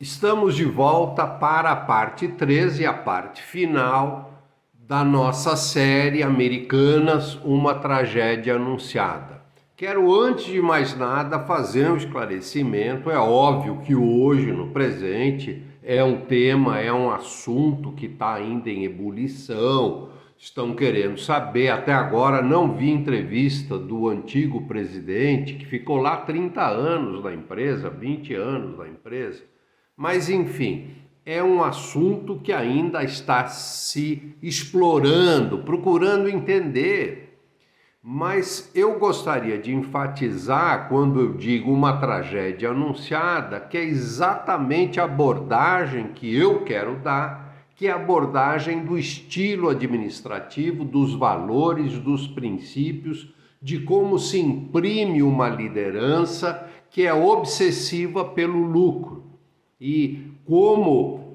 Estamos de volta para a parte 3 e a parte final da nossa série Americanas, uma tragédia anunciada. Quero, antes de mais nada, fazer um esclarecimento. É óbvio que hoje, no presente, é um tema, é um assunto que está ainda em ebulição. Estão querendo saber, até agora não vi entrevista do antigo presidente, que ficou lá 30 anos na empresa, 20 anos na empresa. Mas, enfim, é um assunto que ainda está se explorando, procurando entender. Mas eu gostaria de enfatizar, quando eu digo uma tragédia anunciada, que é exatamente a abordagem que eu quero dar, que é a abordagem do estilo administrativo, dos valores, dos princípios, de como se imprime uma liderança que é obsessiva pelo lucro. E como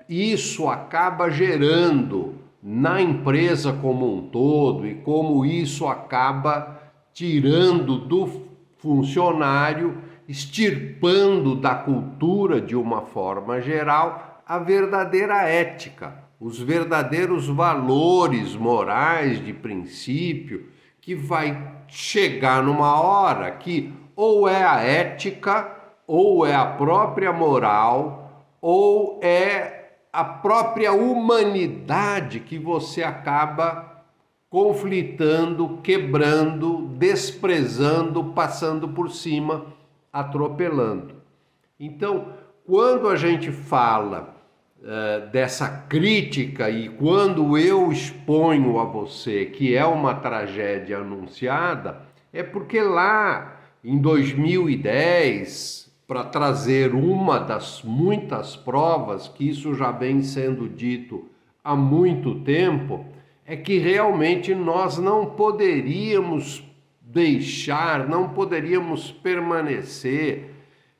isso acaba gerando na empresa como um todo e como isso acaba tirando do funcionário, extirpando da cultura de uma forma geral a verdadeira ética, os verdadeiros valores morais de princípio, que vai chegar numa hora que ou é a ética, ou é a própria moral, ou é a própria humanidade que você acaba conflitando, quebrando, desprezando, passando por cima, atropelando. Então, quando a gente fala dessa crítica e quando eu exponho a você que é uma tragédia anunciada, é porque lá em 2010, para trazer uma das muitas provas que isso já vem sendo dito há muito tempo, é que realmente nós não poderíamos deixar, não poderíamos permanecer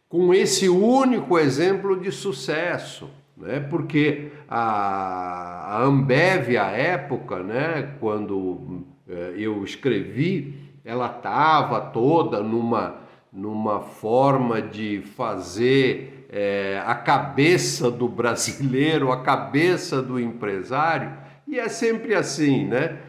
com esse único exemplo de sucesso, né? Porque a Ambev, à época, né, quando eu escrevi, ela estava toda numa forma de fazer a cabeça do brasileiro, a cabeça do empresário, e é sempre assim, né?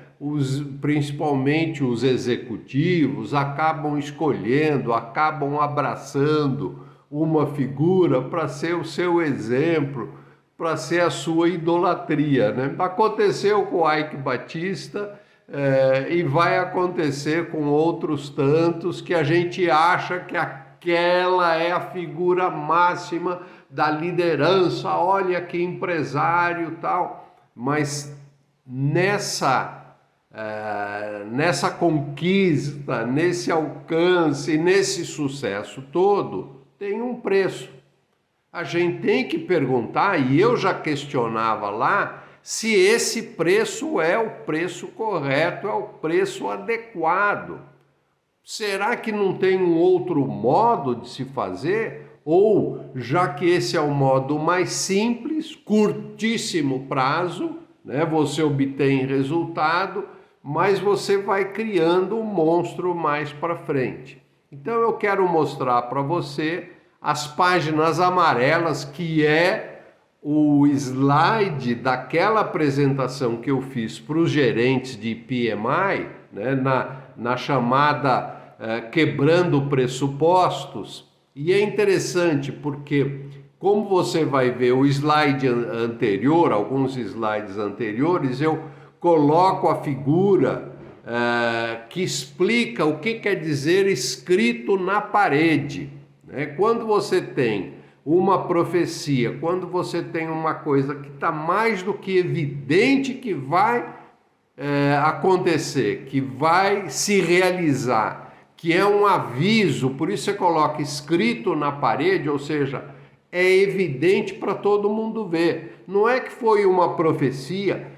Principalmente os executivos acabam escolhendo, acabam abraçando uma figura para ser o seu exemplo, para ser a sua idolatria, né? Aconteceu com o Eike Batista, e vai acontecer com outros tantos que a gente acha que aquela é a figura máxima da liderança, olha que empresário tal, mas nessa conquista, nesse alcance, nesse sucesso todo, tem um preço. A gente tem que perguntar, e eu já questionava lá, se esse preço é o preço correto, é o preço adequado. Será que não tem um outro modo de se fazer? Ou, já que esse é o modo mais simples, curtíssimo prazo, né, você obtém resultado, mas você vai criando um monstro mais para frente. Então eu quero mostrar para você as páginas amarelas, que é o slide daquela apresentação que eu fiz para os gerentes de PMI, né, na chamada Quebrando Pressupostos. E é interessante porque, como você vai ver o slide anterior, alguns slides anteriores, eu coloco a figura que explica o que quer dizer escrito na parede. Né? Quando você tem uma profecia, quando você tem uma coisa que está mais do que evidente que vai acontecer, que vai se realizar, que é um aviso, por isso você coloca escrito na parede, ou seja, é evidente para todo mundo ver. Não é que foi uma profecia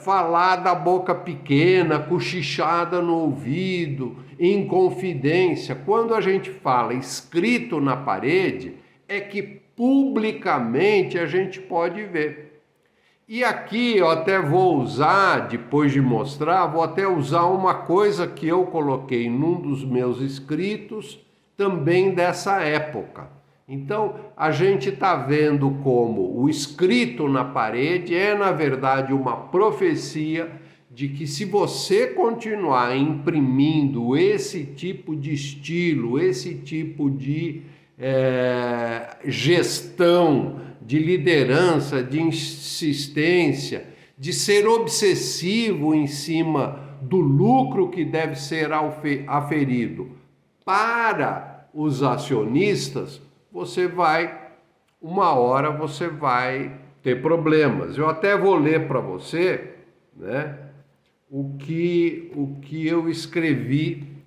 falada a boca pequena, cochichada no ouvido, em confidência. Quando a gente fala escrito na parede, é que publicamente a gente pode ver. E aqui eu até vou usar, depois de mostrar, vou até usar uma coisa que eu coloquei num dos meus escritos, também dessa época. Então, a gente está vendo como o escrito na parede é, na verdade, uma profecia de que se você continuar imprimindo esse tipo de estilo, esse tipo de gestão, de liderança, de insistência, de ser obsessivo em cima do lucro que deve ser aferido para os acionistas, uma hora você vai ter problemas. Eu até vou ler para você, né, o que eu escrevi,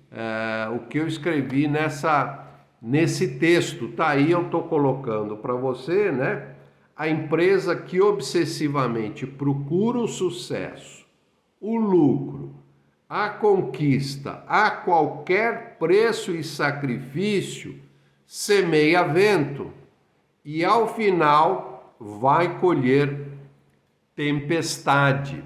nesse texto. Tá aí, eu estou colocando para você, né? A empresa que obsessivamente procura o sucesso, o lucro, a conquista a qualquer preço e sacrifício, semeia vento e ao final vai colher tempestade.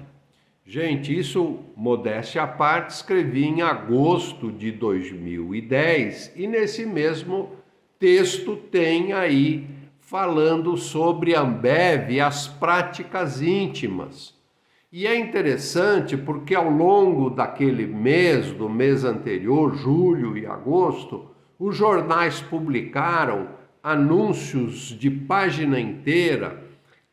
Gente, isso, modéstia à parte, escrevi em agosto de 2010 e nesse mesmo texto tem aí falando sobre a Ambev e as práticas íntimas. E é interessante porque ao longo do mês anterior, julho e agosto, os jornais publicaram anúncios de página inteira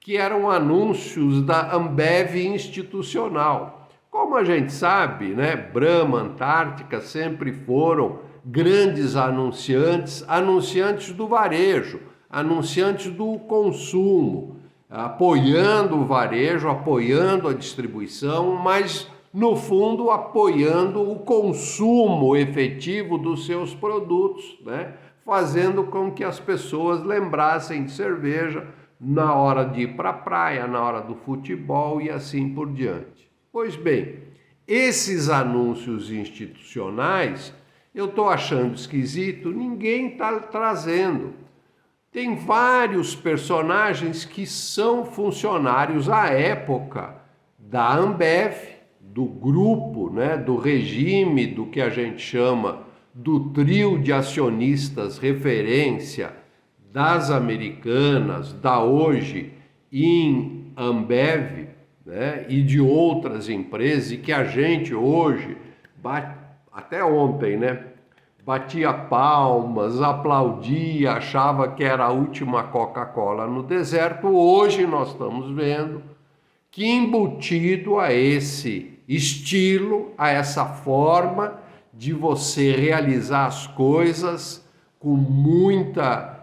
que eram anúncios da Ambev institucional. Como a gente sabe, né, Brahma, Antártica sempre foram grandes anunciantes do varejo, anunciantes do consumo, apoiando o varejo, apoiando a distribuição, mas no fundo apoiando o consumo efetivo dos seus produtos, né? Fazendo com que as pessoas lembrassem de cerveja na hora de ir para a praia, na hora do futebol e assim por diante. Pois bem, esses anúncios institucionais eu estou achando esquisito, ninguém está trazendo. Tem vários personagens que são funcionários à época da Ambev, do grupo, né, do regime, do que a gente chama do trio de acionistas referência das Americanas, da Hoje em Ambev, né, e de outras empresas, e que a gente hoje, até ontem, né, batia palmas, aplaudia, achava que era a última Coca-Cola no deserto. Hoje nós estamos vendo que embutido a esse estilo, a essa forma de você realizar as coisas com muita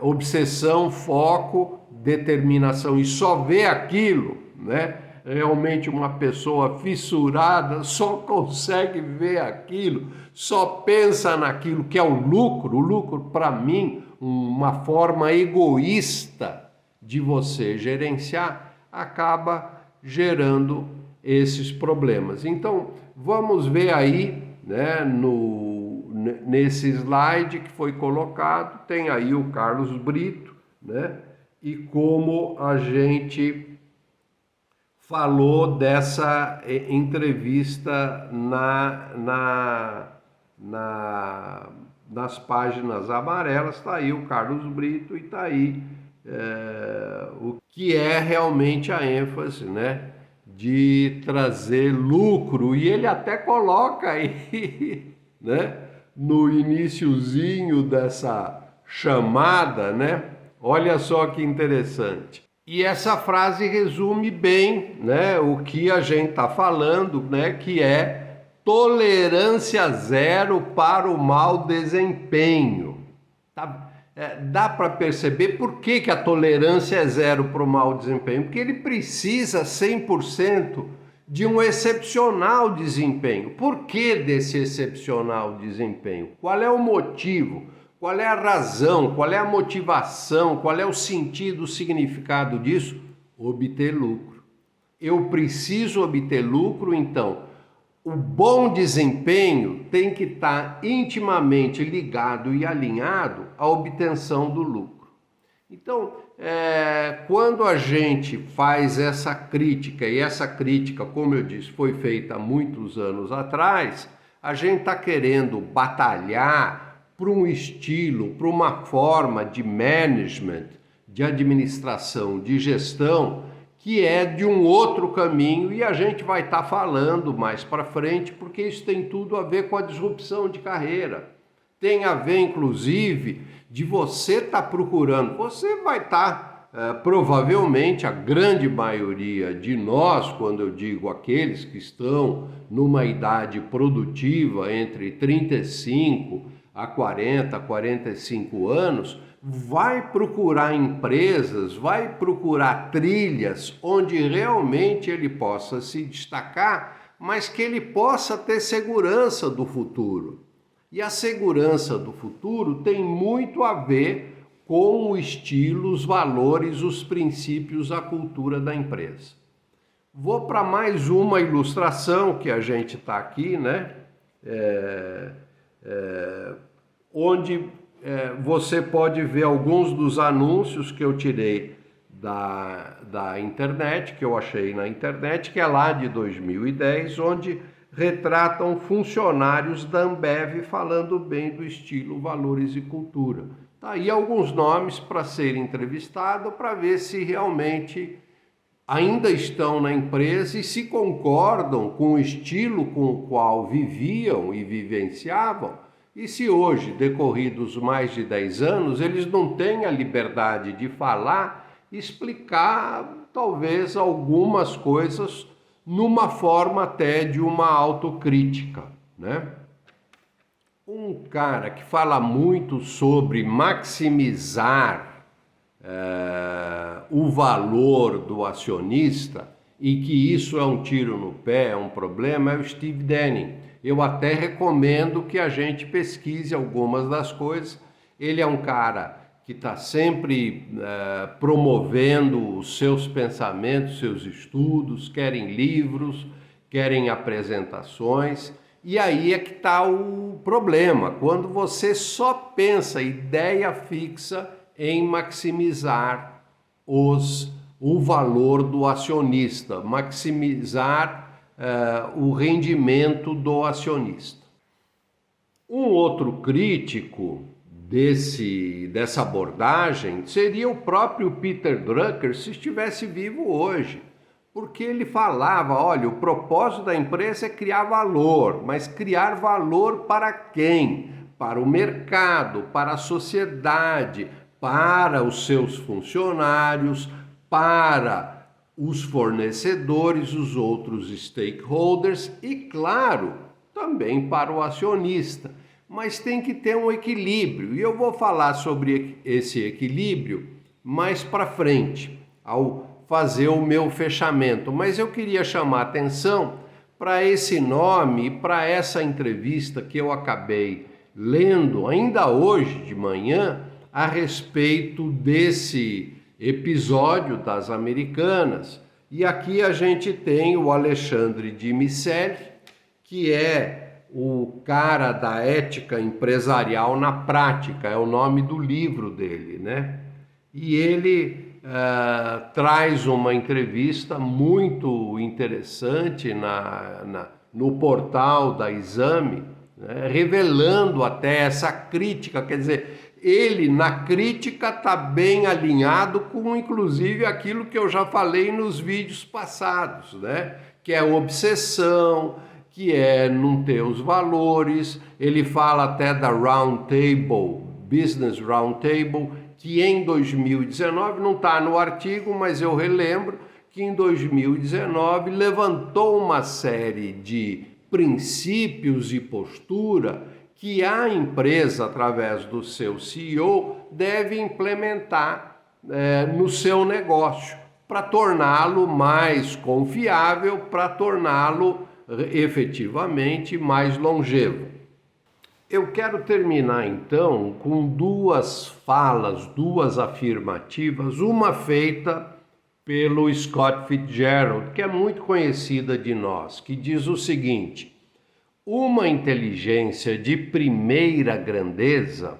obsessão, foco, determinação e só ver aquilo, né? Realmente uma pessoa fissurada só consegue ver aquilo, só pensa naquilo que é o lucro. O lucro, para mim, uma forma egoísta de você gerenciar, acaba gerando esses problemas. Então, vamos ver aí, né, nesse slide que foi colocado, tem aí o Carlos Brito, né, e como a gente falou dessa entrevista nas páginas amarelas. Está aí o Carlos Brito e está aí o que é realmente a ênfase, né, de trazer lucro. E ele até coloca aí, né, no iniciozinho dessa chamada, né, olha só que interessante. E essa frase resume bem, né, o que a gente está falando, né, que é tolerância zero para o mau desempenho. Dá para perceber por que a tolerância é zero para o mau desempenho? Porque ele precisa 100% de um excepcional desempenho. Por que desse excepcional desempenho? Qual é o motivo? Qual é a razão? Qual é a motivação? Qual é o sentido, o significado disso? Obter lucro. Eu preciso obter lucro, então o bom desempenho tem que estar intimamente ligado e alinhado à obtenção do lucro. Então, quando a gente faz essa crítica, e essa crítica, como eu disse, foi feita há muitos anos atrás, a gente está querendo batalhar para um estilo, para uma forma de management, de administração, de gestão, que é de um outro caminho, e a gente vai estar falando mais para frente, porque isso tem tudo a ver com a disrupção de carreira. Tem a ver, inclusive, de você estar procurando, você vai estar, provavelmente, a grande maioria de nós, quando eu digo aqueles que estão numa idade produtiva entre 35 a 40, 45 anos, vai procurar empresas, vai procurar trilhas onde realmente ele possa se destacar, mas que ele possa ter segurança do futuro. E a segurança do futuro tem muito a ver com o estilo, os valores, os princípios, a cultura da empresa. Vou para mais uma ilustração que a gente está aqui, né? Onde você pode ver alguns dos anúncios que eu tirei da internet, que eu achei na internet, que é lá de 2010, onde retratam funcionários da Ambev falando bem do estilo, valores e cultura. Tá aí alguns nomes para serem entrevistados para ver se realmente ainda estão na empresa e se concordam com o estilo com o qual viviam e vivenciavam, e se hoje, decorridos mais de 10 anos, eles não têm a liberdade de falar, explicar talvez algumas coisas numa forma até de uma autocrítica, né? Um cara que fala muito sobre maximizar o valor do acionista e que isso é um tiro no pé, é um problema, é o Steve Denning. Eu até recomendo que a gente pesquise algumas das coisas. Ele é um cara que está sempre promovendo os seus pensamentos, seus estudos, querem livros, querem apresentações. E aí é que está o problema, quando você só pensa ideia fixa em maximizar o valor do acionista, maximizar o rendimento do acionista. Um outro crítico dessa abordagem seria o próprio Peter Drucker, se estivesse vivo hoje, porque ele falava, olha, o propósito da empresa é criar valor, mas criar valor para quem? Para o mercado, para a sociedade, para os seus funcionários, para os fornecedores, os outros stakeholders e, claro, também para o acionista. Mas tem que ter um equilíbrio, e eu vou falar sobre esse equilíbrio mais para frente, ao fazer o meu fechamento. Mas eu queria chamar a atenção para esse nome, para essa entrevista que eu acabei lendo ainda hoje de manhã a respeito desse episódio das Americanas. E aqui a gente tem o Alexandre de Miceli, que é o cara da ética empresarial na prática, é o nome do livro dele, né? E ele traz uma entrevista muito interessante no portal da Exame, né? Revelando até essa crítica, quer dizer, ele na crítica está bem alinhado com inclusive aquilo que eu já falei nos vídeos passados, né? Que é obsessão, que é não ter os valores. Ele fala até da Round Table, Business Round Table, que em 2019, não está no artigo, mas eu relembro que em 2019 levantou uma série de princípios e postura que a empresa, através do seu CEO, deve implementar no seu negócio, para torná-lo mais confiável, para torná-lo efetivamente mais longevo. Eu quero terminar então com duas falas, duas afirmativas, uma feita pelo Scott Fitzgerald, que é muito conhecida de nós, que diz o seguinte: uma inteligência de primeira grandeza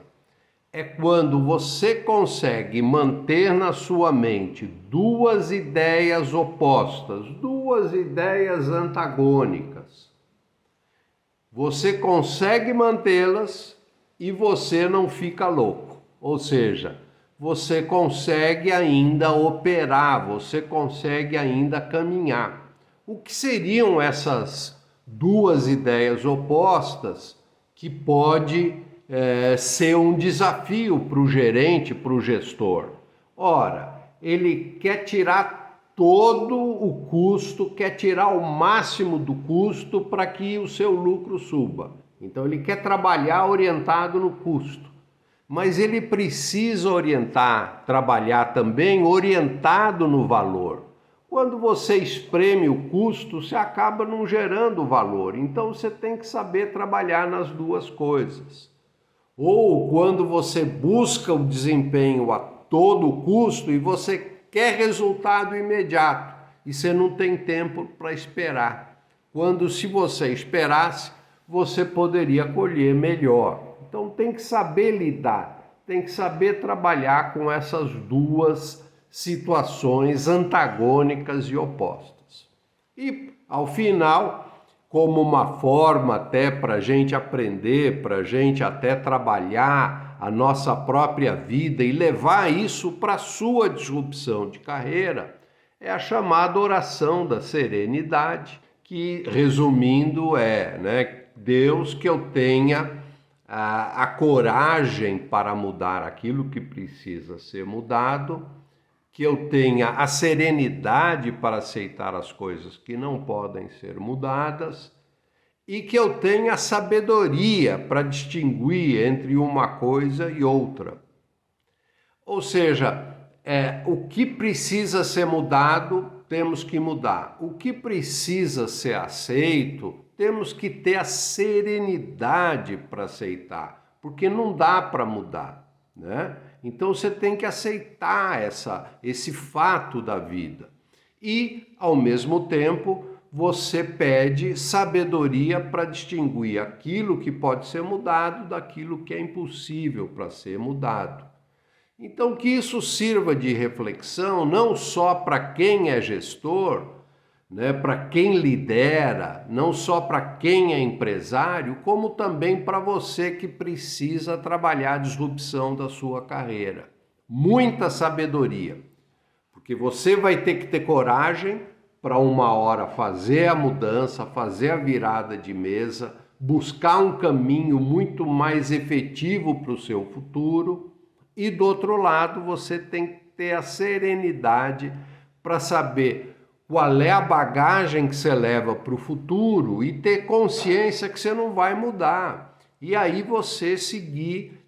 é quando você consegue manter na sua mente duas ideias opostas, duas ideias antagônicas. Você consegue mantê-las e você não fica louco. Ou seja, você consegue ainda operar, você consegue ainda caminhar. O que seriam essas duas ideias opostas que pode ser um desafio para o gerente, para o gestor? Ora, ele quer tirar todo o custo, quer tirar o máximo do custo para que o seu lucro suba. Então ele quer trabalhar orientado no custo. Mas ele precisa trabalhar também orientado no valor. Quando você espreme o custo, você acaba não gerando valor. Então você tem que saber trabalhar nas duas coisas. Ou quando você busca o desempenho a todo custo e você quer resultado imediato e você não tem tempo para esperar. Quando, se você esperasse, você poderia colher melhor. Então tem que saber lidar, tem que saber trabalhar com essas duas situações antagônicas e opostas. E, ao final, como uma forma até para a gente aprender, para a gente até trabalhar a nossa própria vida e levar isso para a sua disrupção de carreira, é a chamada oração da serenidade, que, resumindo, Deus, que eu tenha a coragem para mudar aquilo que precisa ser mudado, que eu tenha a serenidade para aceitar as coisas que não podem ser mudadas e que eu tenha a sabedoria para distinguir entre uma coisa e outra. Ou seja, o que precisa ser mudado, temos que mudar. O que precisa ser aceito, temos que ter a serenidade para aceitar, porque não dá para mudar, né? Então você tem que aceitar esse fato da vida. E, ao mesmo tempo, você pede sabedoria para distinguir aquilo que pode ser mudado daquilo que é impossível para ser mudado. Então, que isso sirva de reflexão não só para quem é gestor, né, para quem lidera, não só para quem é empresário, como também para você que precisa trabalhar a disrupção da sua carreira. Muita sabedoria, porque você vai ter que ter coragem para uma hora fazer a mudança, fazer a virada de mesa, buscar um caminho muito mais efetivo para o seu futuro. E do outro lado, você tem que ter a serenidade para saber qual é a bagagem que você leva para o futuro e ter consciência que você não vai mudar. E aí você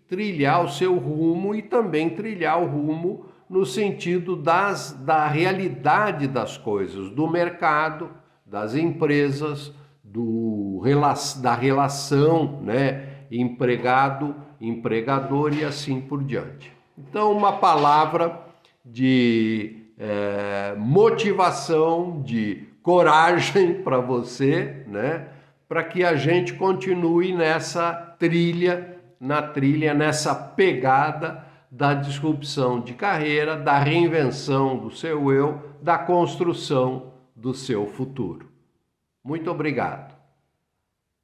trilhar o seu rumo e também trilhar o rumo no sentido da realidade das coisas, do mercado, das empresas, da relação, né, empregado-empregador e assim por diante. Então, uma palavra de motivação, de coragem para você, né, para que a gente continue nessa nessa pegada da disrupção de carreira, da reinvenção do seu eu, da construção do seu futuro. Muito obrigado.